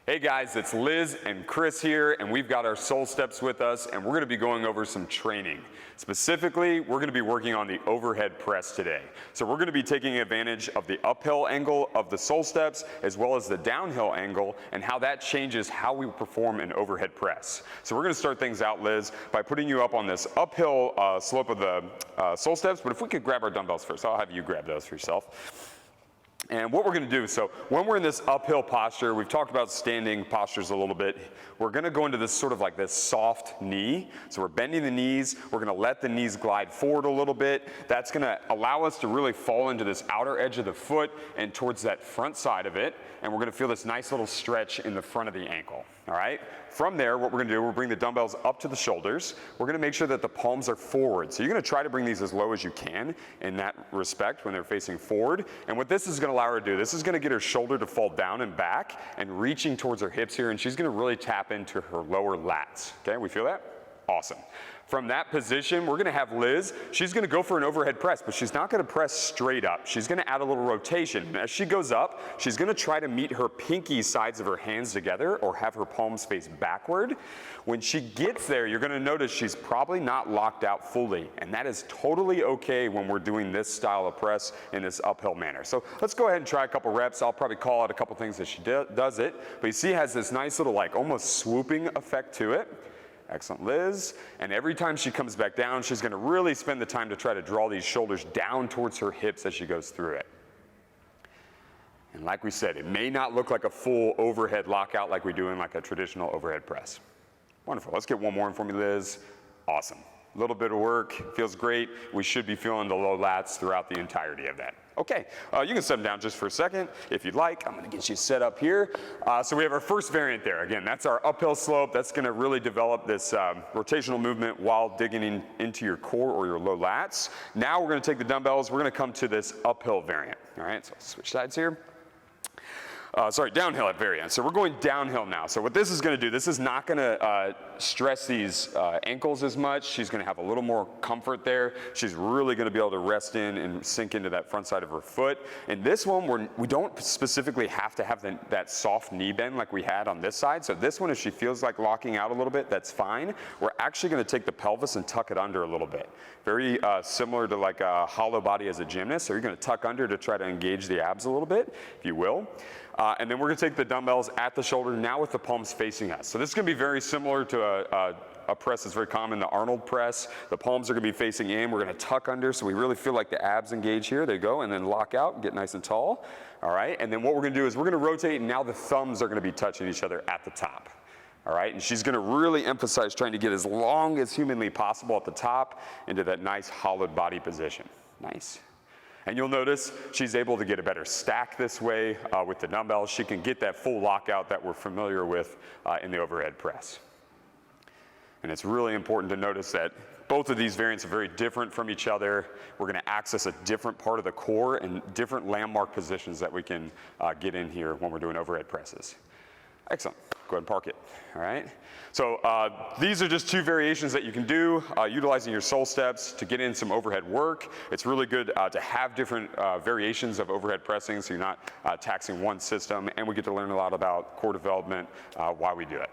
Hey guys, it's Liz and Chris here, and we've got our SoleSteps with us, and we're going to be going over some training. Specifically, we're going to be working on the overhead press today. So we're going to be taking advantage of the uphill angle of the SoleSteps as well as the downhill angle and how that changes how we perform an overhead press. So we're going to start things out, Liz, by putting you up on this uphill slope of the SoleSteps, but if we could grab our dumbbells first, I'll have you grab those for yourself. And what we're going to do, so when we're in this uphill posture, we've talked about standing postures a little bit. We're going to go into this sort of like this soft knee. So we're bending the knees. We're going to let the knees glide forward a little bit. That's going to allow us to really fall into this outer edge of the foot and towards that front side of it. And we're going to feel this nice little stretch in the front of the ankle. All right? From there, what we're going to do, we'll bring the dumbbells up to the shoulders. We're going to make sure that the palms are forward. So you're going to try to bring these as low as you can in that respect when they're facing forward. And what this is going to allow her to do, this is going to get her shoulder to fall down and back and reaching towards her hips here, and she's going to really tap into her lower lats. Okay, we feel that? Awesome. From that position, we're going to have Liz. She's going to go for an overhead press, but she's not going to press straight up. She's going to add a little rotation. And as she goes up, she's going to try to meet her pinky sides of her hands together or have her palms face backward. When she gets there, you're going to notice she's probably not locked out fully, and that is totally okay when we're doing this style of press in this uphill manner. So let's go ahead and try a couple reps. I'll probably call out a couple things as she does it, but you see it has this nice little like almost swooping effect to it. Excellent, Liz. And every time she comes back down, she's going to really spend the time to try to draw these shoulders down towards her hips as she goes through it. And like we said, it may not look like a full overhead lockout like we do in like a traditional overhead press. Wonderful. Let's get one more in for me, Liz. Awesome. A little bit of work, feels great. We should be feeling the low lats throughout the entirety of that. Okay, you can set them down just for a second if you'd like. I'm going to get you set up here. So we have our first variant there. Again, that's our uphill slope. That's going to really develop this rotational movement while digging into your core or your low lats. Now we're going to take the dumbbells. We're going to come to this uphill variant. All right, so I'll switch sides here. Downhill variant. So we're going downhill now. So what this is going to do, this is not going to stress these ankles as much. She's going to have a little more comfort there. She's really going to be able to rest in and sink into that front side of her foot. And this one, we don't specifically have to have that soft knee bend like we had on this side. So this one, if she feels like locking out a little bit, that's fine. We're actually going to take the pelvis and tuck it under a little bit. Very similar to like a hollow body as a gymnast. So you're going to tuck under to try to engage the abs a little bit, if you will. And then we're going to take the dumbbells at the shoulder now with the palms facing us. So this is going to be very similar to a press that's very common, the Arnold press. The palms are going to be facing in. We're going to tuck under so we really feel like the abs engage here. There you go. And then lock out and get nice and tall. All right. And then what we're going to do is we're going to rotate, and now the thumbs are going to be touching each other at the top. All right. And she's going to really emphasize trying to get as long as humanly possible at the top into that nice hollowed body position. Nice. And you'll notice she's able to get a better stack this way with the dumbbells. She can get that full lockout that we're familiar with in the overhead press. And it's really important to notice that both of these variants are very different from each other. We're going to access a different part of the core and different landmark positions that we can get in here when we're doing overhead presses. Excellent. Go ahead and park it. All right. So these are just two variations that you can do utilizing your SoleSteps to get in some overhead work. It's really good to have different variations of overhead pressing so you're not taxing one system, and we get to learn a lot about core development while we do it.